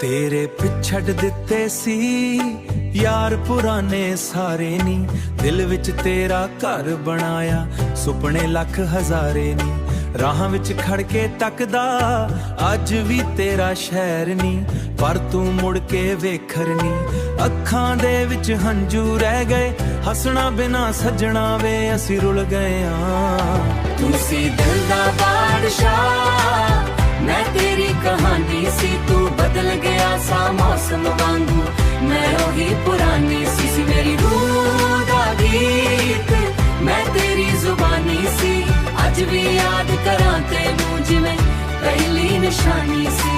तेरे पिछड़ दिते सी यार पुराने सारे नी, दिल विच तेरा घर बनाया सुपने लख हजारे नी। राह विच खड़ के तकदा अज भी तेरा शहर नी, पर तू मुड़ के वेखर नी। अखां दे विच हंजू रह गए, हसना बिना सजना वे असी रुल गए हाँ। तू सी दिल दा बादशाह, मैं तेरी कहानी सी, तू बदल गया सा मौसम वांगू, मैं वही पुरानी सी मेरी रूह दा गीत, मैं तेरी जुबानी सी, अज भी याद करां तेनू जिवें पहली निशानी सी।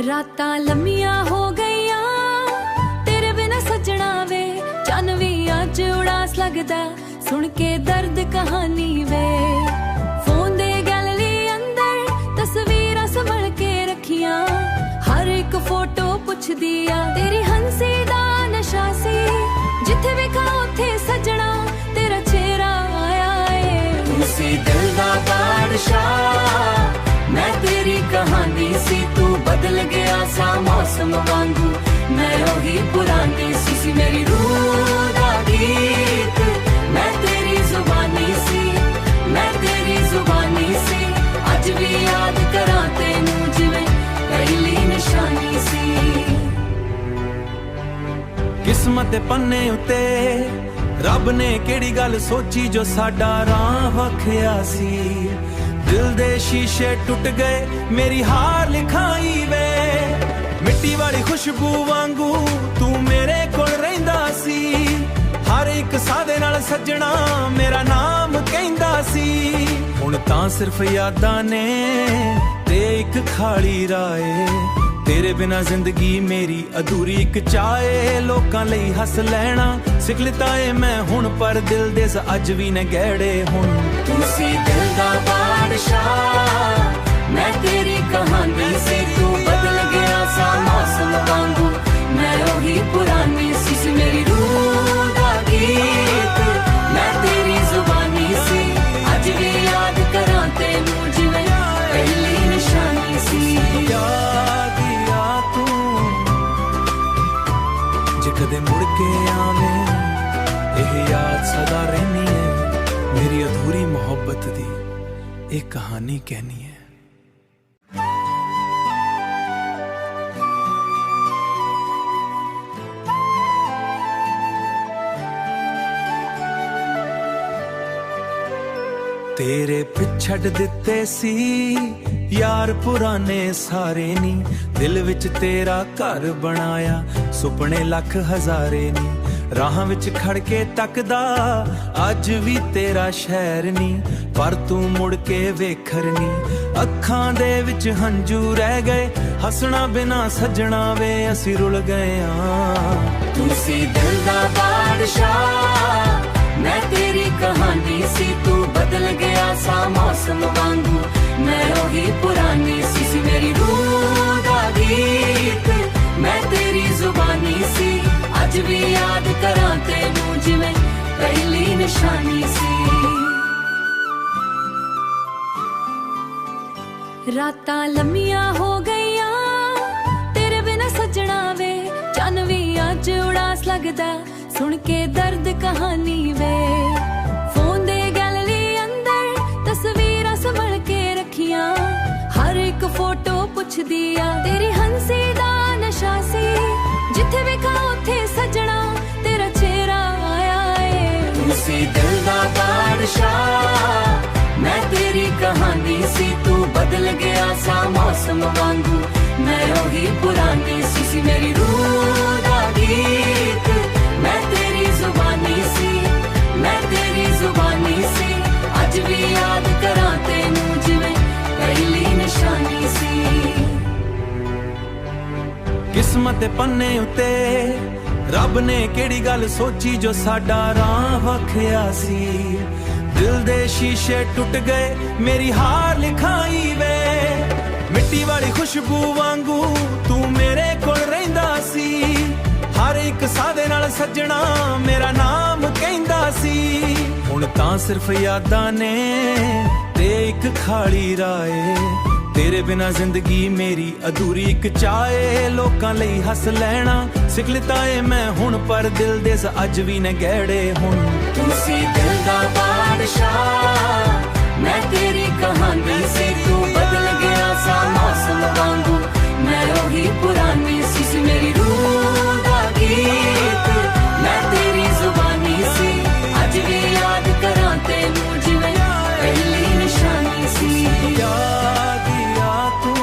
रातां लम्मियां हो गईयां तेरे बिना सजना वे, चन भी अज उड़ास लगदा सुन के दर्द कहानी वे। फोन दे गैलरी अंदर तस्वीरां संभल के रखियां, हर एक फोटो पुछ दिया तेरी हंसी दा नशा सी, जिथे वेखा उथे सजना तेरा चेहरा आया है। तू सी दिल दा बादशाह, मैं तेरी कहानी सी, तू बदल गया सा मौसम वांगू, मैं वही पुरानी सी मेरी रूह दा गीत, मैं तेरी जुबानी सी, मैं तेरी जुबानी सी, अज भी याद करां तेनू जिवें पहली निशानी सी। किस्मत दे पन्ने उत्ते रब ने केड़ी गल सोची जो साडा राह वखिया सी। दिल दे शीशे टुट गए मेरी हार लिखाई वे, मिट्टी वाली खुशबू वांगू तू मेरे कोल रहिंदा सी, हर एक सादे नाल सजना मेरा नाम कहंदा सी। हुण तां सिर्फ यादां ने ते एक खाली राए, तेरे बिना जिंदगी मेरी अधूरी एक चाहे। लोकां लई हस लैना सिख लिता है मैं हुण, पर दिल दे अज भी ने गहड़े हुण। तू सी दिल दा बादशाह, मैं तेरी कहानी सी, तू बदल गया सा मौसम वांगू, मैं वही पुरानी सी मेरी रूह दा गीत, मैं तेरी जुबानी सी, अज भी याद करां तेनू जिवें पहली निशानी सी। याद आ तू जे कदे मुड़ के आवे, यह याद सदा रहनी है मेरी अधूरी मोहब्बत दी एक कहानी कहनी है। तेरे पिछड़ दिते सी यार पुराने सारे नी, दिल विच तेरा घर बनाया सुपने लख हजारे नी। राह विच खड़ के तकदा अज भी तेरा शहर नी, पर तू मुड़ के वेखर नी। अखां दे विच हंजू रह गए, हसना बिना सजना वे असी रुल गए हाँ। तू सी दिल दा बादशाह, मैं तेरी कहानी सी, तू बदल गया सा मौसम वांगू, मैं वही पुरानी सी मेरी रूह दा गीत, मैं तेरी जुबानी सी, अज भी याद करां तेनू जिवें पहली निशानी सी। रातां लम्मियां हो गईयां तेरे बिना सजना वे, चन भी अज उड़ास लगदा सुन के दर्द कहानी वे। फोन दे गैलरी अंदर तस्वीरां संभल के रखियां, हर एक फोटो पुछ दिया तेरी हंसी दा नशा सी, जिथे वेखा उथे सजना तेरा चेहरा आया है। तू सी दिल दा बादशाह, मैं तेरी कहानी सी, तू बदल गया सा मौसम वांगू, मैं वही पुरानी सी मेरी रूह दा गीत, मैं तेरी जुबानी सी, मैं तेरी जुबानी सी, अज भी याद करां तेनू जिवें पहली निशानी सी। किस्मत दे पन्ने उत्ते रब ने केड़ी गल सोची जो साडा राह वखिया सी। दिल दे शीशे टुट गए मेरी हार लिखाई वे, मिट्टी वाली खुशबू वांगू तू मेरे कोल रहिंदा सी, हर एक सादे नाल सजना मेरा नाम कहंदा सी। हुण तां सिर्फ यादां ने ते ਇੱਕ ਖਾਲੀ ਰਾਏ ਤੇਰੇ ਬਿਨਾ ਜ਼ਿੰਦਗੀ ਮੇਰੀ ਅਧੂਰੀ ਇੱਕ ਚਾਏ ਲੋਕਾਂ ਲਈ ਹੱਸ ਲੈਣਾ ਸਿੱਖ ਲਿੱਤਾ ਏ ਮੈਂ ਹੁਣ ਪਰ ਦਿਲ ਦੇ ਅੱਜ ਵੀ ਨੇ ਗਹਿੜੇ ਹੁਣ ਤੁਸੀਂ ਦਿਲ ਦਾ ਬਾਦਸ਼ਾਹ ਮੈਂ ਤੇਰੀ ਕਹਾਣੀ ਸੀ ਤੂੰ ਬਦਲ ਗਿਆ ਸਾ ਮੌਸਮ ਵਾਂਗੂ ਮੈਂ ਉਹੀ ਪੁਰਾਣੀ ਸੀ ਮੇਰੀ ਰੂਹ ਦਾ ਗੀਤ ਮੈਂ ਤੇਰੀ ਜ਼ੁਬਾਨੀ ਸੀ ਅੱਜ ਵੀ ਯਾਦ ਕਰਾਂ ਤੈਨੂੰ ਜਿਵੇਂ ਪਹਿਲੀ ਨਿਸ਼ਾਨੀ ਸੀ ਯਾਦ ਆ ਤੂੰ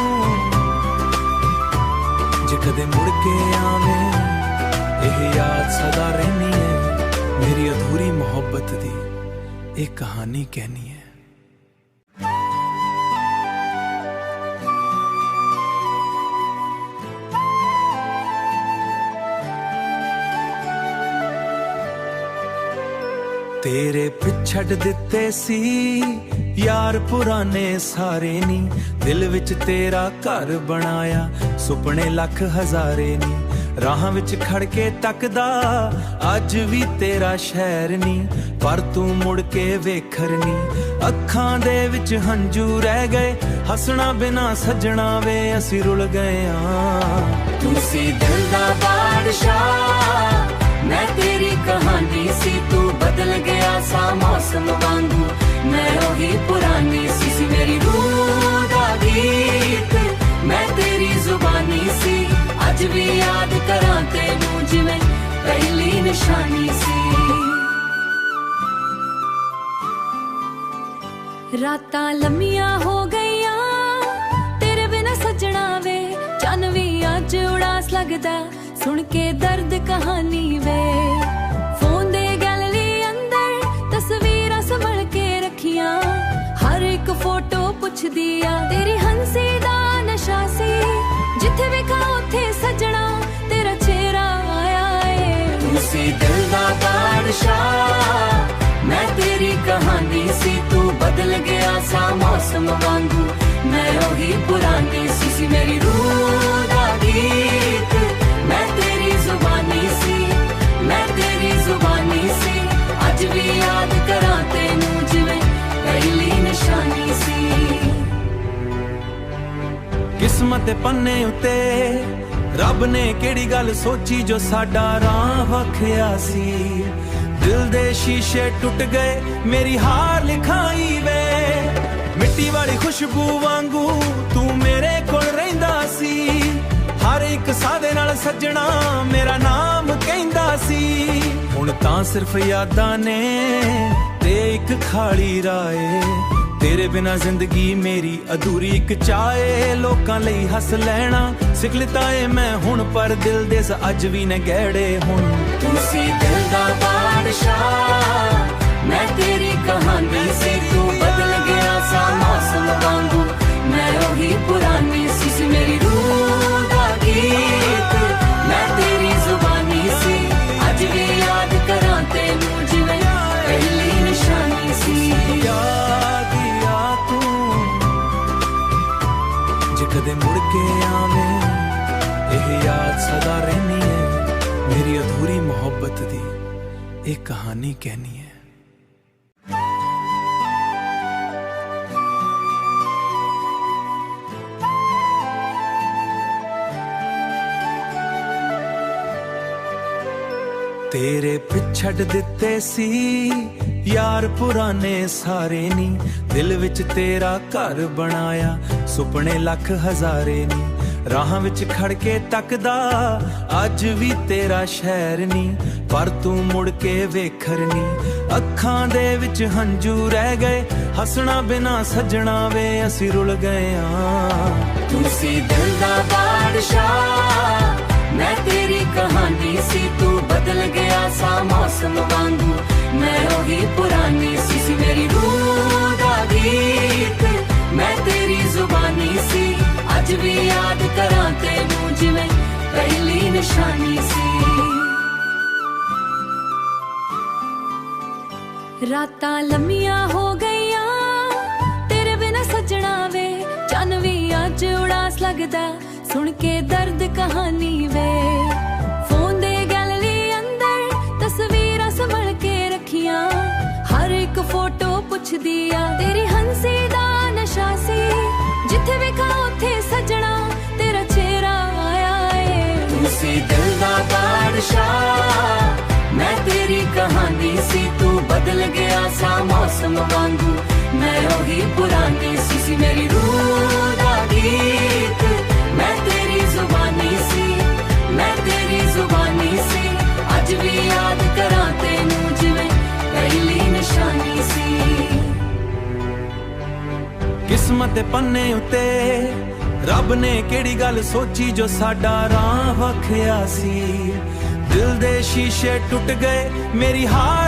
ਜੇ ਕਦੇ ਮੁੜ ਕੇ ਆਵੇਂ ਇਹ ਯਾਦ ਸਦਾ ਰਹਿਣੀ ਹੈ ਮੇਰੀ ਅਧੂਰੀ ਮੁਹੱਬਤ ਦੀ ਇਹ ਕਹਾਣੀ ਕਹਿਣੀ ਹੈ ਤੇਰੇ ਪਿਛੜ ਦਿੱਤੇ ਸੀ ਯਾਰ ਪੁਰਾਣੇ ਸਾਰੇ ਨੀ ਦਿਲ ਵਿੱਚ ਤੇਰਾ ਘਰ ਬਣਾਇਆ ਸੁਪਨੇ ਲੱਖ ਹਜ਼ਾਰੇ ਨੀ ਰਾਹਾਂ ਵਿੱਚ ਖੜ ਕੇ ਤੱਕਦਾ ਅੱਜ ਵੀ ਤੇਰਾ ਸ਼ਹਿਰ ਨੀ ਪਰ ਤੂੰ ਮੁੜ ਕੇ ਵੇਖਰ ਨੀ ਅੱਖਾਂ ਦੇ ਵਿੱਚ ਹੰਝੂ ਰਹਿ ਗਏ ਹੱਸਣਾ ਬਿਨਾ ਸੱਜਣਾ ਵੇ ਅਸੀਂ ਰੁਲ ਗਏ ਆਂ ਤੁਸੀਂ ਦਿਲ ਦਾ ਬਾਦਸ਼ਾਹ ਮੈਂ ਤੇਰੀ ਕਹਾਣੀ ਸੀ ਤੂੰ ਬਦਲ ਗਿਆ ਸਾ ਮੌਸਮ ਵਾਂਗੂ ਮੈਂ ਉਹੀ ਪੁਰਾਣੀ ਸੀ ਮੇਰੀ ਰੂਹ ਦਾ ਗੀਤ ਮੈਂ ਤੇਰੀ ਜ਼ੁਬਾਨੀ ਸੀ ਅੱਜ ਵੀ ਯਾਦ ਕਰਾਂ ਤੈਨੂੰ ਜਿਵੇਂ ਪਹਿਲੀ ਨਿਸ਼ਾਨੀ ਸੀ ਰਾਤਾਂ ਲੰਮੀਆਂ ਹੋ ਗਈਆਂ ਤੇਰੇ ਬਿਨਾ ਸੱਜਣਾ ਵੇ ਚੰਨ ਵੀ ਅੱਜ ਉਡਾਸ ਲੱਗਦਾ ਸੁਣ ਕੇ ਦਰਦ ਕਹਾਣੀ ਵੇ ਫੋਨ ਦੇ ਗੈਲਰੀ ਅੰਦਰ ਤਸਵੀਰਾਂ ਸੰਭਲ ਕੇ ਰੱਖੀਆਂ ਹਰ ਇੱਕ ਫੋਟੋ ਪੁੱਛਦੀ ਆ ਤੇਰੀ ਹੰਸੀ ਦਾ ਨਸ਼ਾ ਸੀ ਜਿੱਥੇ ਵੇਖਾਂ ਉੱਥੇ ਸੱਜਣਾ ਤੇਰਾ ਚਿਹਰਾ ਆਇਆ ਏ ਤੁਸੀਂ ਦਿਲ ਦਾ ਬਾਦਸ਼ਾਹ ਮੈਂ ਤੇਰੀ ਕਹਾਣੀ ਸੀ ਤੂੰ ਬਦਲ ਗਿਆ ਸਾ ਮੌਸਮ ਵਾਂਗੂ ਮੈਂ ਉਹੀ ਪੁਰਾਣੀ ਸੀ ਮੇਰੀ ਰੂਹ ਦਾ ਗੀਤ ਮੈਂ ਤੇਰੀ ਜ਼ੁਬਾਨੀ ਸੀ ਮੈਂ ਤੇਰੀ ਜ਼ੁਬਾਨੀ ਸੀ ਅੱਜ ਵੀ ਯਾਦ ਕਰਾਂ ਤੈਨੂੰ ਜਿਵੇਂ ਪਹਿਲੀ ਨਿਸ਼ਾਨੀ ਸੀ ਕਿਸਮਤ ਦੇ ਪੰਨੇ ਉੱਤੇ ਰੱਬ ਨੇ ਕਿਹੜੀ ਗੱਲ ਸੋਚੀ ਜੋ ਸਾਡਾ ਰਾਹ ਵਖਿਆ ਸੀ ਦਿਲ ਦੇ ਸ਼ੀਸ਼ੇ ਟੁੱਟ ਗਏ ਮੇਰੀ ਹਾਰ ਲਿਖਾਈ ਵੇ ਮਿੱਟੀ ਵਾਲੀ ਖੁਸ਼ਬੂ ਵਾਂਗੂ ਤੂੰ ਮੇਰੇ ਕੋਲ ਰਹਿੰਦਾ ਸੀ ਹਰ ਇੱਕ ਸਾਹ ਦੇ ਨਾਲ ਸੱਜਣਾ ਮੇਰਾ ਨਾਮ ਕਹਿੰਦਾ ਸੀ ਹੁਣ ਤਾਂ ਸਿਰਫ ਯਾਦਾਂ ਨੇ ਤੇ ਇੱਕ ਖਾਲੀ ਰਾਏ ਤੇਰੇ ਬਿਨਾ ਜ਼ਿੰਦਗੀ ਮੇਰੀ ਅਧੂਰੀ ਇੱਕ ਚਾਏ ਲੋਕਾਂ ਲਈ ਹੱਸ ਲੈਣਾ ਸਿੱਖ ਲਿੱਤਾ ਏ ਮੈਂ ਹੁਣ ਪਰ ਦਿਲ ਦੇ ਅੱਜ ਵੀ ਨੇ ਗਹਿੜੇ ਹੁਣ ਤੁਸੀਂ ਦਿਲ ਦਾ ਬਾਦਸ਼ਾਹ ਮੈਂ ਤੇਰੀ ਕਹਾਣੀ ਸੀ ਤੂੰ ਬਦਲ ਗਿਆ ਸਾ ਮੌਸਮ ਵਾਂਗੂ ਮੈਂ ਉਹੀ ਪੁਰਾਣੀ ਸੀ ਮੇਰੀ ਰੂਹ ਦਾ ਗੀਤ ਮੈਂ ਤੇਰੀ ਜ਼ੁਬਾਨੀ ਸੀ ਅੱਜ ਵੀ ਯਾਦ ਕਰਾਂ ਤੈਨੂੰ ਜਿਵੇਂ ਪਹਿਲੀ ਨਿਸ਼ਾਨੀ ਸੀ ਯਾਦ ਆ ਤੂੰ ਜੇ ਕਦੇ ਮੁੜ ਕੇ ਆਵੇਂ ਇਹ ਯਾਦ ਸਦਾ ਰਹਿਣੀ ਹੈ ਮੇਰੀ ਅਧੂਰੀ ਮੁਹੱਬਤ ਦੀ ਇਹ ਕਹਾਣੀ ਕਹਿਣੀ ਹੈ ਤੇਰੇ ਪਿਛੜ ਦਿੱਤੇ ਸੀ ਯਾਰ ਪੁਰਾਣੇ ਸਾਰੇ ਨੀ ਦਿਲ ਵਿੱਚ ਤੇਰਾ ਘਰ ਬਣਾਇਆ ਸੁਪਨੇ ਲੱਖ ਹਜ਼ਾਰੇ ਨੀ ਰਾਹਾਂ ਵਿੱਚ ਖੜ ਕੇ ਤੱਕਦਾ ਅੱਜ ਵੀ ਤੇਰਾ ਸ਼ਹਿਰ ਨੀ ਪਰ ਤੂੰ ਮੁੜ ਕੇ ਵੇਖਰ ਨੀ ਅੱਖਾਂ ਦੇ ਵਿੱਚ ਹੰਝੂ ਰਹਿ ਗਏ ਹੱਸਣਾ ਬਿਨਾ ਸੱਜਣਾ ਵੇ ਅਸੀਂ ਰੁਲ ਗਏ ਆਂ ਤੁਸੀਂ ਦਿਲ ਦਾ ਬਾਦਸ਼ਾਹ ਮੈਂ ਤੇਰੀ ਕਹਾਣੀ ਸੀ ਤੂੰ ਬਦਲ ਗਿਆ ਸਾ ਮੌਸਮ ਵਾਂਗੂ ਮੈਂ ਉਹੀ ਪੁਰਾਣੀ ਸੀ ਮੇਰੀ ਰੂਹ ਦਾ ਗੀਤ ਮੈਂ ਤੇਰੀ ਜ਼ੁਬਾਨੀ ਸੀ ਅੱਜ ਵੀ ਯਾਦ ਕਰਾਂ ਤੈਨੂੰ ਜਿਵੇਂ ਪਹਿਲੀ ਨਿਸ਼ਾਨੀ ਸੀ ਰਾਤਾਂ ਲੰਮੀਆਂ ਹੋ ਗਈਆਂ ਤੇਰੇ ਬਿਨਾ ਸੱਜਣਾ ਵੇ ਚੰਨ ਵੀ ਅੱਜ ਉਡਾਸ ਲੱਗਦਾ ਸੁਣ ਕੇ ਦਰਦ ਕਹਾਣੀ ਵੇ ਫੋਨ ਦੇ ਗੈਲਰੀ ਅੰਦਰ ਤਸਵੀਰਾਂ ਸੰਭਲ ਕੇ ਰੱਖੀਆਂ ਹਰ ਇੱਕ ਫੋਟੋ ਪੁੱਛਦੀ ਆ ਤੇਰੀ ਹੰਸੀ ਦਾ ਬਾਦਸ਼ਾਹ ਮੈਂ ਤੇਰੀ ਕਹਾਣੀ ਸੀ ਤੂੰ ਬਦਲ ਗਿਆ ਸਾ ਮੌਸਮ ਵਾਂਗੂ ਮੈਂ ਉਹੀ ਪੁਰਾਣੀ ਸੀ ਮੇਰੀ ਰੂਹ ਦਾ ਗੀਤ ਮੈਂ ਤੇਰੀ ਜ਼ੁਬਾਨੀ ਸੀ ਮੈਂ ਤੇਰੀ ਜ਼ੁਬਾਨੀ ਸੀ ਅੱਜ ਵੀ ਯਾਦ ਕਰਾਂ ਤੈਨੂੰ ਜਿਵੇਂ ਪਹਿਲੀ ਨਿਸ਼ਾਨੀ ਸੀ ਕਿਸਮਤ ਦੇ ਪੰਨੇ ਉੱਤੇ ਰੱਬ ਨੇ ਕਿਹੜੀ ਗੱਲ ਸੋਚੀ ਜੋ ਸਾਡਾ ਰਾਹ ਵਖਿਆ ਸੀ ਦਿਲ ਦੇ ਸ਼ੀਸ਼ੇ ਟੁੱਟ ਗਏ ਮੇਰੀ ਹਾਰ